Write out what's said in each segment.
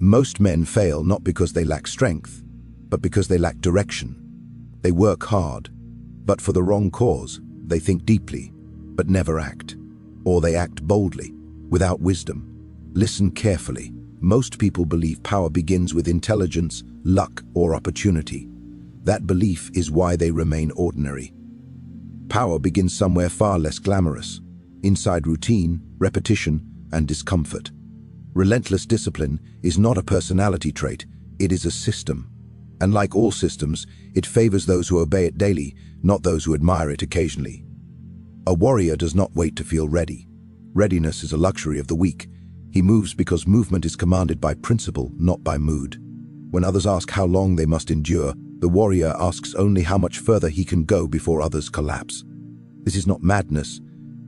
Most men fail not because they lack strength, but because they lack direction. They work hard, but for the wrong cause. They think deeply, but never act. Or they act boldly, without wisdom. Listen carefully. Most people believe power begins with intelligence, luck, or opportunity. That belief is why they remain ordinary. Power begins somewhere far less glamorous, inside routine, repetition, and discomfort. Relentless discipline is not a personality trait, it is a system. And like all systems, it favors those who obey it daily, not those who admire it occasionally. A warrior does not wait to feel ready. Readiness is a luxury of the weak. He moves because movement is commanded by principle, not by mood. When others ask how long they must endure, the warrior asks only how much further he can go before others collapse. This is not madness,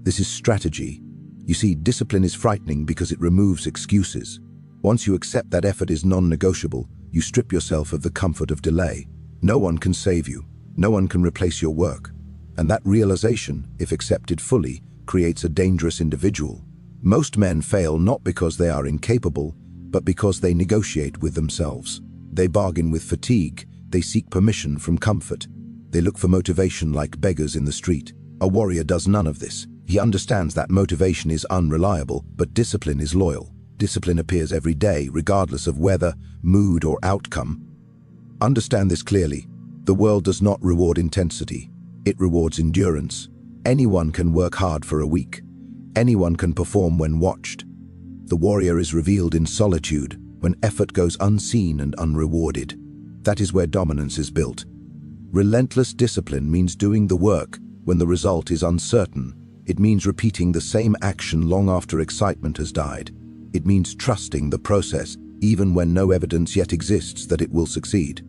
this is strategy. You see, discipline is frightening because it removes excuses. Once you accept that effort is non-negotiable, you strip yourself of the comfort of delay. No one can save you, no one can replace your work. And that realization, if accepted fully, creates a dangerous individual. Most men fail not because they are incapable, but because they negotiate with themselves. They bargain with fatigue, they seek permission from comfort. They look for motivation like beggars in the street. A warrior does none of this. He understands that motivation is unreliable, but discipline is loyal. Discipline appears every day, regardless of weather, mood, or outcome. Understand this clearly. The world does not reward intensity. It rewards endurance. Anyone can work hard for a week. Anyone can perform when watched. The warrior is revealed in solitude, when effort goes unseen and unrewarded. That is where dominance is built. Relentless discipline means doing the work when the result is uncertain. It means repeating the same action long after excitement has died. It means trusting the process, even when no evidence yet exists that it will succeed.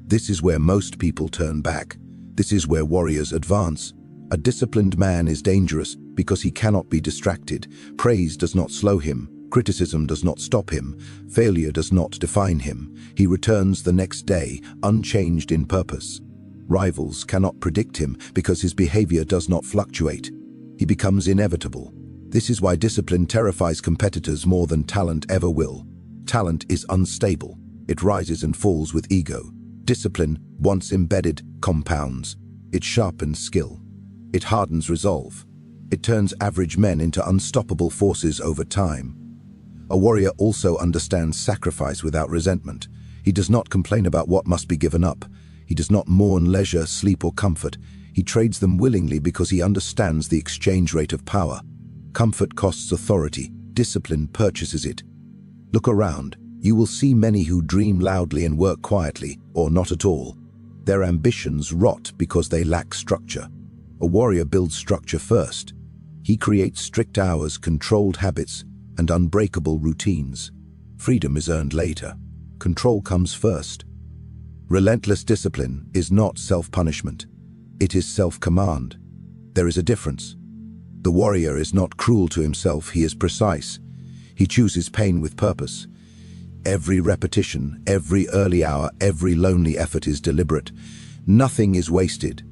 This is where most people turn back. This is where warriors advance. A disciplined man is dangerous because he cannot be distracted. Praise does not slow him. Criticism does not stop him. Failure does not define him. He returns the next day, unchanged in purpose. Rivals cannot predict him because his behavior does not fluctuate. He becomes inevitable. This is why discipline terrifies competitors more than talent ever will. Talent is unstable. It rises and falls with ego. Discipline, once embedded, compounds. It sharpens skill. It hardens resolve. It turns average men into unstoppable forces over time. A warrior also understands sacrifice without resentment. He does not complain about what must be given up. He does not mourn leisure, sleep, or comfort. He trades them willingly because he understands the exchange rate of power. Comfort costs authority. Discipline purchases it. Look around. You will see many who dream loudly and work quietly, or not at all. Their ambitions rot because they lack structure. A warrior builds structure first. He creates strict hours, controlled habits, and unbreakable routines. Freedom is earned later. Control comes first. Relentless discipline is not self-punishment. It is self-command. There is a difference. The warrior is not cruel to himself, he is precise. He chooses pain with purpose. Every repetition, every early hour, every lonely effort is deliberate. Nothing is wasted.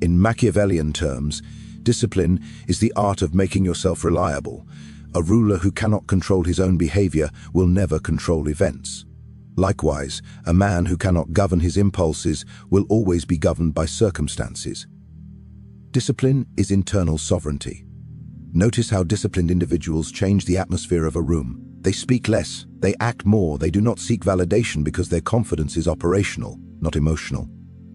In Machiavellian terms, discipline is the art of making yourself reliable. A ruler who cannot control his own behavior will never control events. Likewise, a man who cannot govern his impulses will always be governed by circumstances. Discipline is internal sovereignty. Notice how disciplined individuals change the atmosphere of a room. They speak less, they act more, they do not seek validation because their confidence is operational, not emotional.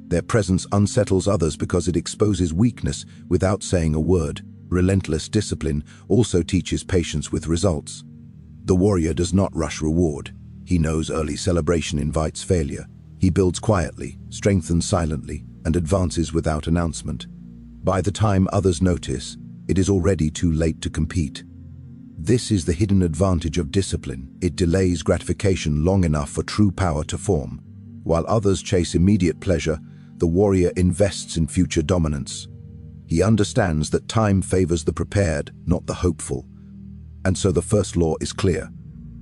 Their presence unsettles others because it exposes weakness without saying a word. Relentless discipline also teaches patience with results. The warrior does not rush reward. He knows early celebration invites failure. He builds quietly, strengthens silently, and advances without announcement. By the time others notice, it is already too late to compete. This is the hidden advantage of discipline. It delays gratification long enough for true power to form. While others chase immediate pleasure, the warrior invests in future dominance. He understands that time favors the prepared, not the hopeful. And so the first law is clear.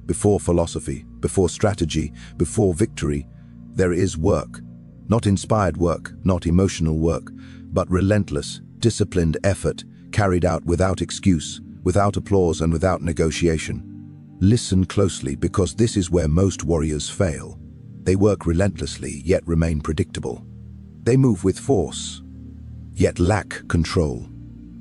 Before philosophy, before strategy, before victory, there is work. Not inspired work, not emotional work, but relentless, disciplined effort carried out without excuse, without applause, and without negotiation. Listen closely, because this is where most warriors fail. They work relentlessly, yet remain predictable. They move with force, yet lack control.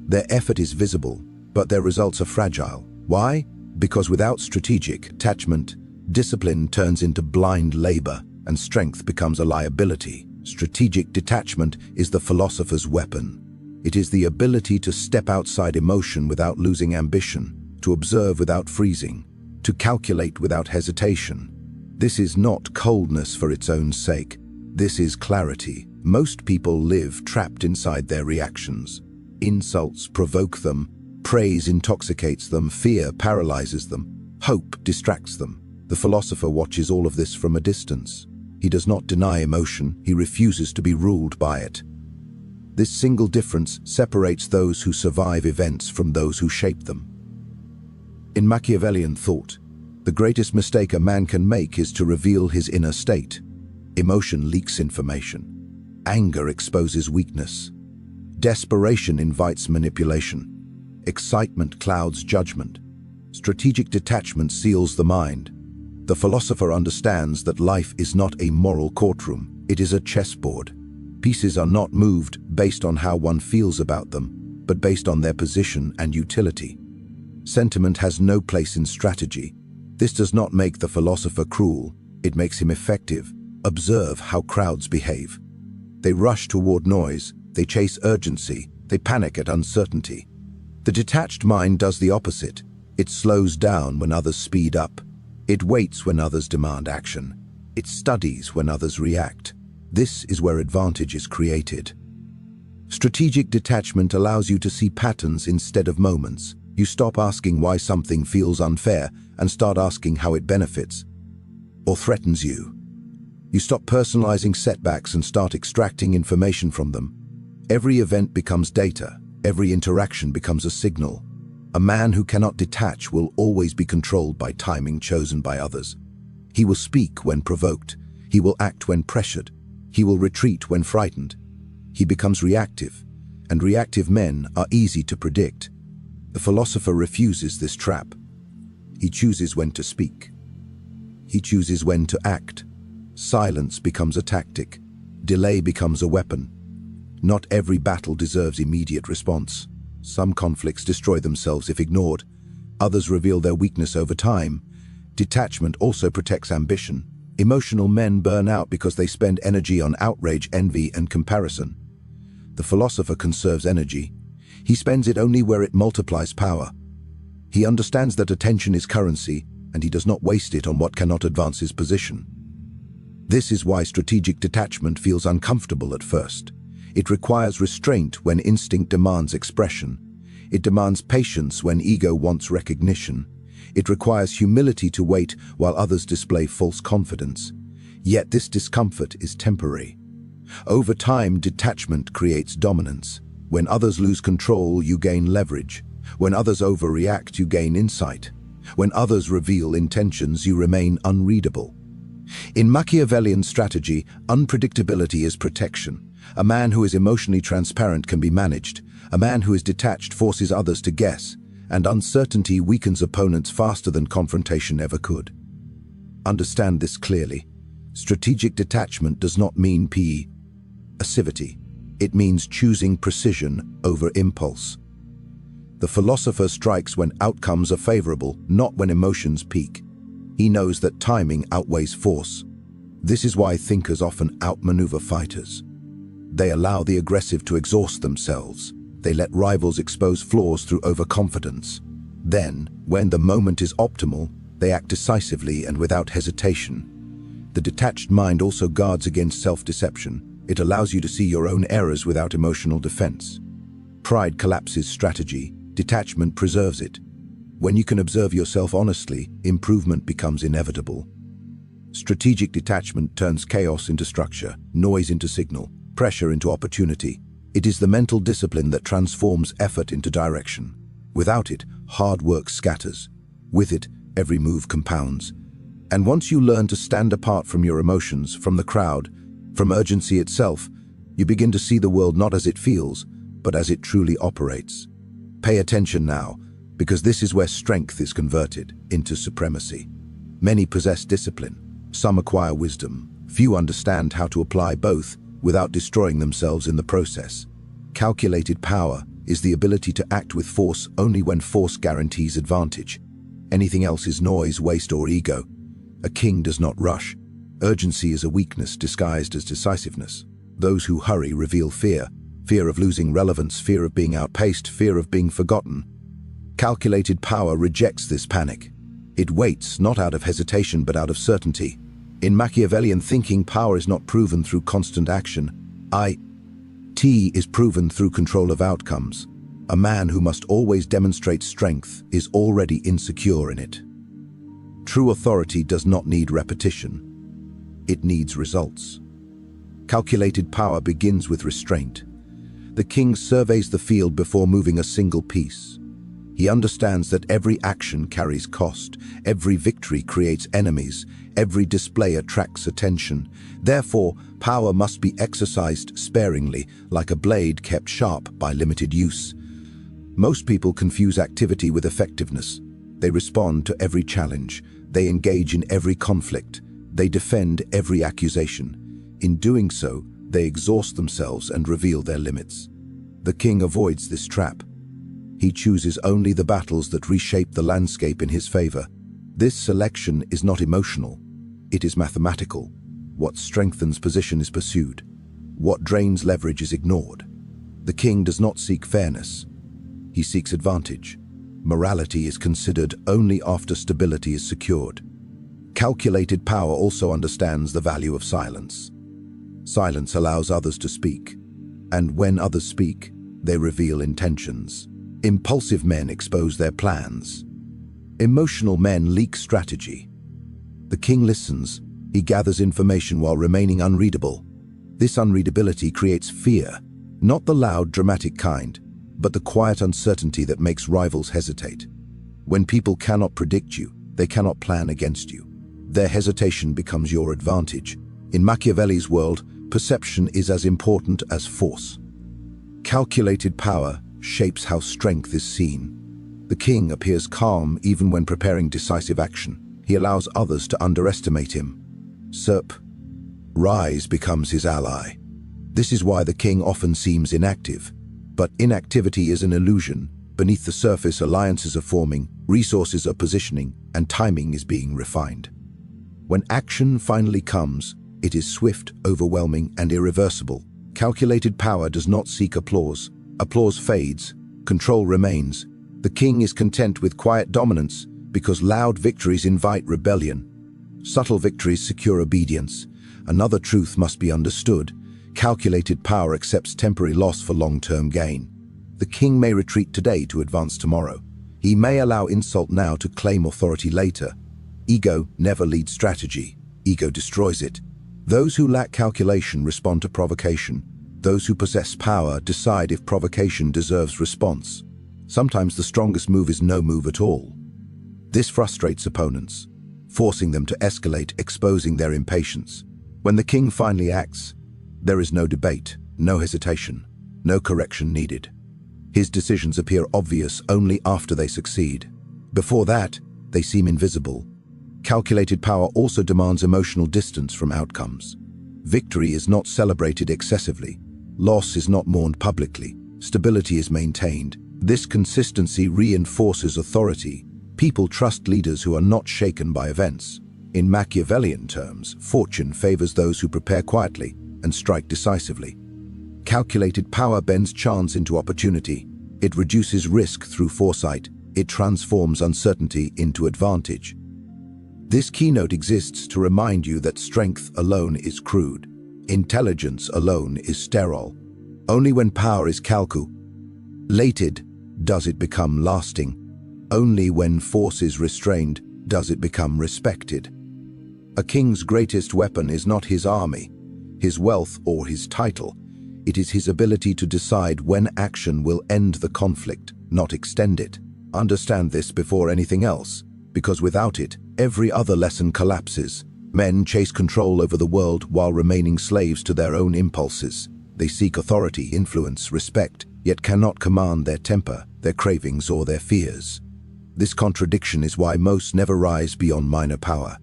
Their effort is visible, but their results are fragile. Why? Because without strategic detachment, discipline turns into blind labor and strength becomes a liability. Strategic detachment is the philosopher's weapon. It is the ability to step outside emotion without losing ambition, to observe without freezing, to calculate without hesitation. This is not coldness for its own sake. This is clarity. Most people live trapped inside their reactions. Insults provoke them, praise intoxicates them, fear paralyzes them, hope distracts them. The philosopher watches all of this from a distance. He does not deny emotion, he refuses to be ruled by it. This single difference separates those who survive events from those who shape them. In Machiavellian thought, the greatest mistake a man can make is to reveal his inner state. Emotion leaks information. Anger exposes weakness. Desperation invites manipulation. Excitement clouds judgment. Strategic detachment seals the mind. The philosopher understands that life is not a moral courtroom, it is a chessboard. Pieces are not moved based on how one feels about them, but based on their position and utility. Sentiment has no place in strategy. This does not make the philosopher cruel, it makes him effective. Observe how crowds behave. They rush toward noise, they chase urgency, they panic at uncertainty. The detached mind does the opposite. It slows down when others speed up. It waits when others demand action. It studies when others react. This is where advantage is created. Strategic detachment allows you to see patterns instead of moments. You stop asking why something feels unfair and start asking how it benefits or threatens you. You stop personalizing setbacks and start extracting information from them. Every event becomes data. Every interaction becomes a signal. A man who cannot detach will always be controlled by timing chosen by others. He will speak when provoked. He will act when pressured. He will retreat when frightened. He becomes reactive, and reactive men are easy to predict. The philosopher refuses this trap. He chooses when to speak. He chooses when to act. Silence becomes a tactic. Delay becomes a weapon. Not every battle deserves immediate response. Some conflicts destroy themselves if ignored. Others reveal their weakness over time. Detachment also protects ambition. Emotional men burn out because they spend energy on outrage, envy, and comparison. The philosopher conserves energy. He spends it only where it multiplies power. He understands that attention is currency, and he does not waste it on what cannot advance his position. This is why strategic detachment feels uncomfortable at first. It requires restraint when instinct demands expression. It demands patience when ego wants recognition. It requires humility to wait while others display false confidence. Yet this discomfort is temporary. Over time, detachment creates dominance. When others lose control, you gain leverage. When others overreact, you gain insight. When others reveal intentions, you remain unreadable. In Machiavellian strategy, unpredictability is protection. A man who is emotionally transparent can be managed. A man who is detached forces others to guess, and uncertainty weakens opponents faster than confrontation ever could. Understand this clearly. Strategic detachment does not mean passivity. It means choosing precision over impulse. The philosopher strikes when outcomes are favorable, not when emotions peak. He knows that timing outweighs force. This is why thinkers often outmaneuver fighters. They allow the aggressive to exhaust themselves. They let rivals expose flaws through overconfidence. Then, when the moment is optimal, they act decisively and without hesitation. The detached mind also guards against self-deception. It allows you to see your own errors without emotional defense. Pride collapses strategy. Detachment preserves it. When you can observe yourself honestly, improvement becomes inevitable. Strategic detachment turns chaos into structure, noise into signal, pressure into opportunity. It is the mental discipline that transforms effort into direction. Without it, hard work scatters. With it, every move compounds. And once you learn to stand apart from your emotions, from the crowd, from urgency itself, you begin to see the world not as it feels, but as it truly operates. Pay attention now. because this is where strength is converted into supremacy. Many possess discipline, some acquire wisdom, few understand how to apply both without destroying themselves in the process. Calculated power is the ability to act with force only when force guarantees advantage. Anything else is noise, waste, or ego. A king does not rush. Urgency is a weakness disguised as decisiveness. Those who hurry reveal fear, fear of losing relevance, fear of being outpaced, fear of being forgotten. Calculated power rejects this panic. It waits, not out of hesitation, but out of certainty. In Machiavellian thinking, power is not proven through constant action. It is proven through control of outcomes. A man who must always demonstrate strength is already insecure in it. True authority does not need repetition. It needs results. Calculated power begins with restraint. The king surveys the field before moving a single piece. He understands that every action carries cost, every victory creates enemies, every display attracts attention. Therefore, power must be exercised sparingly, like a blade kept sharp by limited use. Most people confuse activity with effectiveness. They respond to every challenge. They engage in every conflict. They defend every accusation. In doing so, they exhaust themselves and reveal their limits. The king avoids this trap. He chooses only the battles that reshape the landscape in his favor. This selection is not emotional. It is mathematical. What strengthens position is pursued. What drains leverage is ignored. The king does not seek fairness. He seeks advantage. Morality is considered only after stability is secured. Calculated power also understands the value of silence. Silence allows others to speak, and when others speak, they reveal intentions. Impulsive men expose their plans. Emotional men leak strategy. The king listens. He gathers information while remaining unreadable. This unreadability creates fear, not the loud, dramatic kind, but the quiet uncertainty that makes rivals hesitate. When people cannot predict you, they cannot plan against you. Their hesitation becomes your advantage. In Machiavelli's world, perception is as important as force. Calculated power shapes how strength is seen. The king appears calm even when preparing decisive action. He allows others to underestimate him. Rise becomes his ally. This is why the king often seems inactive. But inactivity is an illusion. Beneath the surface, alliances are forming, resources are positioning, and timing is being refined. When action finally comes, it is swift, overwhelming, and irreversible. Calculated power does not seek applause. Applause fades. Control remains. The king is content with quiet dominance because loud victories invite rebellion. Subtle victories secure obedience. Another truth must be understood. Calculated power accepts temporary loss for long-term gain. The king may retreat today to advance tomorrow. He may allow insult now to claim authority later. Ego never leads strategy. Ego destroys it. Those who lack calculation respond to provocation. Those who possess power decide if provocation deserves response. Sometimes the strongest move is no move at all. This frustrates opponents, forcing them to escalate, exposing their impatience. When the king finally acts, there is no debate, no hesitation, no correction needed. His decisions appear obvious only after they succeed. Before that, they seem invisible. Calculated power also demands emotional distance from outcomes. Victory is not celebrated excessively. Loss is not mourned publicly. Stability is maintained. This consistency reinforces authority. People trust leaders who are not shaken by events. In Machiavellian terms, fortune favors those who prepare quietly and strike decisively. Calculated power bends chance into opportunity. It reduces risk through foresight. It transforms uncertainty into advantage. This keynote exists to remind you that strength alone is crude. Intelligence alone is sterile. Only when power is calculated does it become lasting. Only when force is restrained does it become respected. A king's greatest weapon is not his army, his wealth, or his title. It is his ability to decide when action will end the conflict, not extend it. Understand this before anything else, because without it, every other lesson collapses. Men chase control over the world while remaining slaves to their own impulses. They seek authority, influence, respect, yet cannot command their temper, their cravings, or their fears. This contradiction is why most never rise beyond minor power.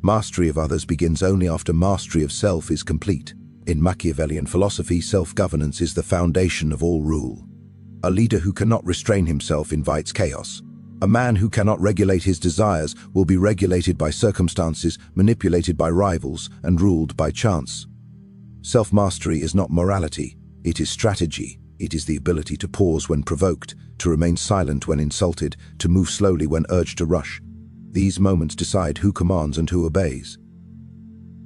Mastery of others begins only after mastery of self is complete. In Machiavellian philosophy, self-governance is the foundation of all rule. A leader who cannot restrain himself invites chaos. A man who cannot regulate his desires will be regulated by circumstances, manipulated by rivals, and ruled by chance. Self-mastery is not morality, it is strategy. It is the ability to pause when provoked, to remain silent when insulted, to move slowly when urged to rush. These moments decide who commands and who obeys.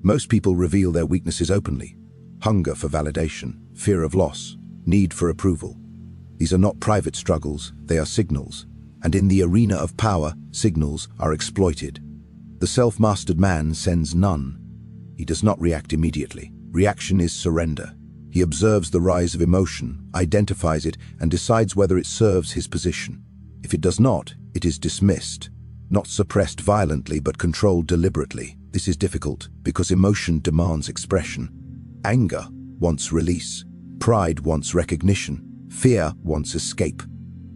Most people reveal their weaknesses openly. Hunger for validation, fear of loss, need for approval. These are not private struggles, they are signals. And in the arena of power, signals are exploited. The self-mastered man sends none. He does not react immediately. Reaction is surrender. He observes the rise of emotion, identifies it, and decides whether it serves his position. If it does not, it is dismissed. Not suppressed violently, but controlled deliberately. This is difficult because emotion demands expression. Anger wants release. Pride wants recognition. Fear wants escape.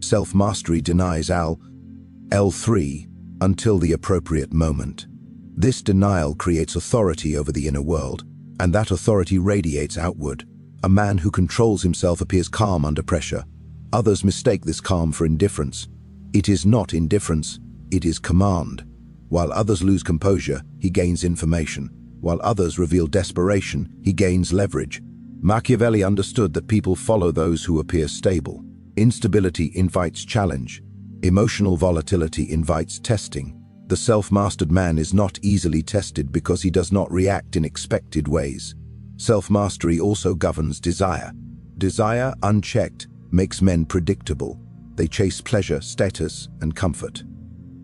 Self-mastery denies L3 until the appropriate moment. This denial creates authority over the inner world, and that authority radiates outward. A man who controls himself appears calm under pressure. Others mistake this calm for indifference. It is not indifference, it is command. While others lose composure, he gains information. While others reveal desperation, he gains leverage. Machiavelli understood that people follow those who appear stable. Instability invites challenge. Emotional volatility invites testing. The self-mastered man is not easily tested because he does not react in expected ways. Self-mastery also governs desire. Desire, unchecked, makes men predictable. They chase pleasure, status, and comfort.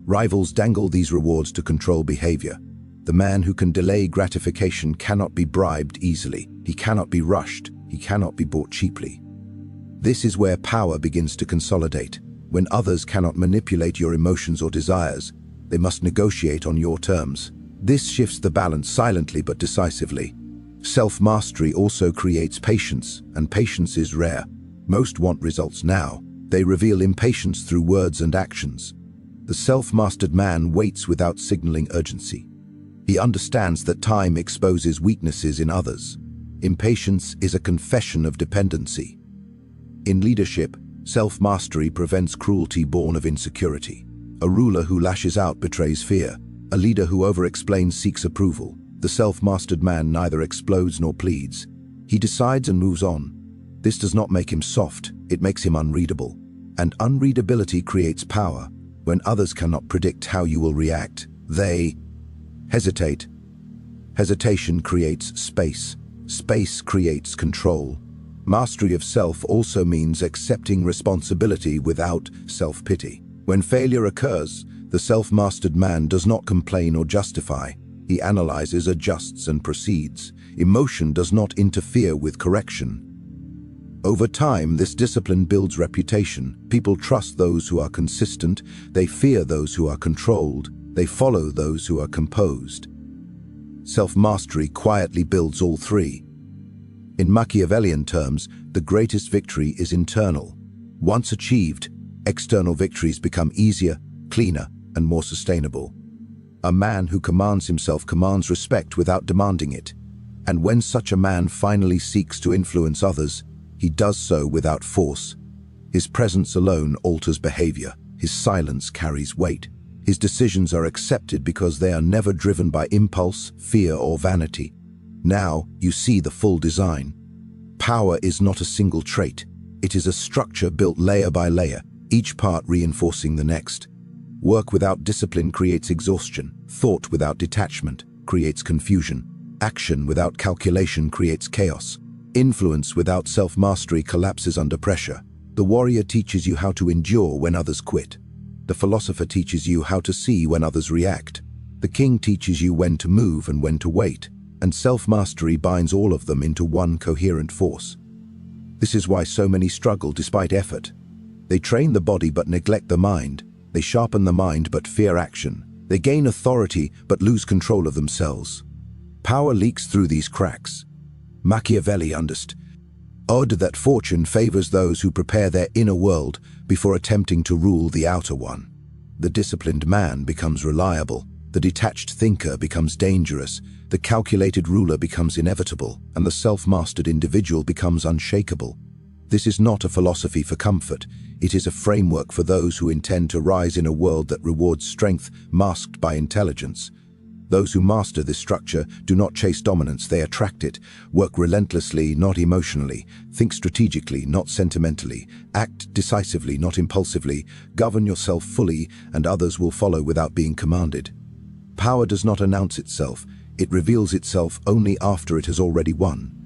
Rivals dangle these rewards to control behavior. The man who can delay gratification cannot be bribed easily. He cannot be rushed. He cannot be bought cheaply. This is where power begins to consolidate. When others cannot manipulate your emotions or desires, they must negotiate on your terms. This shifts the balance silently but decisively. Self-mastery also creates patience, and patience is rare. Most want results now. They reveal impatience through words and actions. The self-mastered man waits without signaling urgency. He understands that time exposes weaknesses in others. Impatience is a confession of dependency. In leadership, self-mastery prevents cruelty born of insecurity. A ruler who lashes out betrays fear. A leader who over-explains seeks approval. The self-mastered man neither explodes nor pleads. He decides and moves on. This does not make him soft, it makes him unreadable. And unreadability creates power. When others cannot predict how you will react, they hesitate. Hesitation creates space. Space creates control. Mastery of self also means accepting responsibility without self-pity. When failure occurs, the self-mastered man does not complain or justify. He analyzes, adjusts, and proceeds. Emotion does not interfere with correction. Over time, this discipline builds reputation. People trust those who are consistent. They fear those who are controlled. They follow those who are composed. Self-mastery quietly builds all three. In Machiavellian terms, the greatest victory is internal. Once achieved, external victories become easier, cleaner, and more sustainable. A man who commands himself commands respect without demanding it. And when such a man finally seeks to influence others, he does so without force. His presence alone alters behavior. His silence carries weight. His decisions are accepted because they are never driven by impulse, fear, or vanity. Now you see the full design. Power is not a single trait. It is a structure built layer by layer, each part reinforcing the next. Work without discipline creates exhaustion. Thought without detachment creates confusion. Action without calculation creates chaos. Influence without self-mastery collapses under pressure. The warrior teaches you how to endure when others quit. The philosopher teaches you how to see when others react. The king teaches you when to move and when to wait. And self-mastery binds all of them into one coherent force. This is why so many struggle despite effort. They train the body but neglect the mind. They sharpen the mind but fear action. They gain authority but lose control of themselves. Power leaks through these cracks. Machiavelli understood that fortune favors those who prepare their inner world before attempting to rule the outer one. The disciplined man becomes reliable, the detached thinker becomes dangerous, the calculated ruler becomes inevitable, and the self-mastered individual becomes unshakable. This is not a philosophy for comfort. It is a framework for those who intend to rise in a world that rewards strength masked by intelligence. Those who master this structure do not chase dominance, they attract it, work relentlessly, not emotionally, think strategically, not sentimentally, act decisively, not impulsively, govern yourself fully, and others will follow without being commanded. Power does not announce itself, it reveals itself only after it has already won.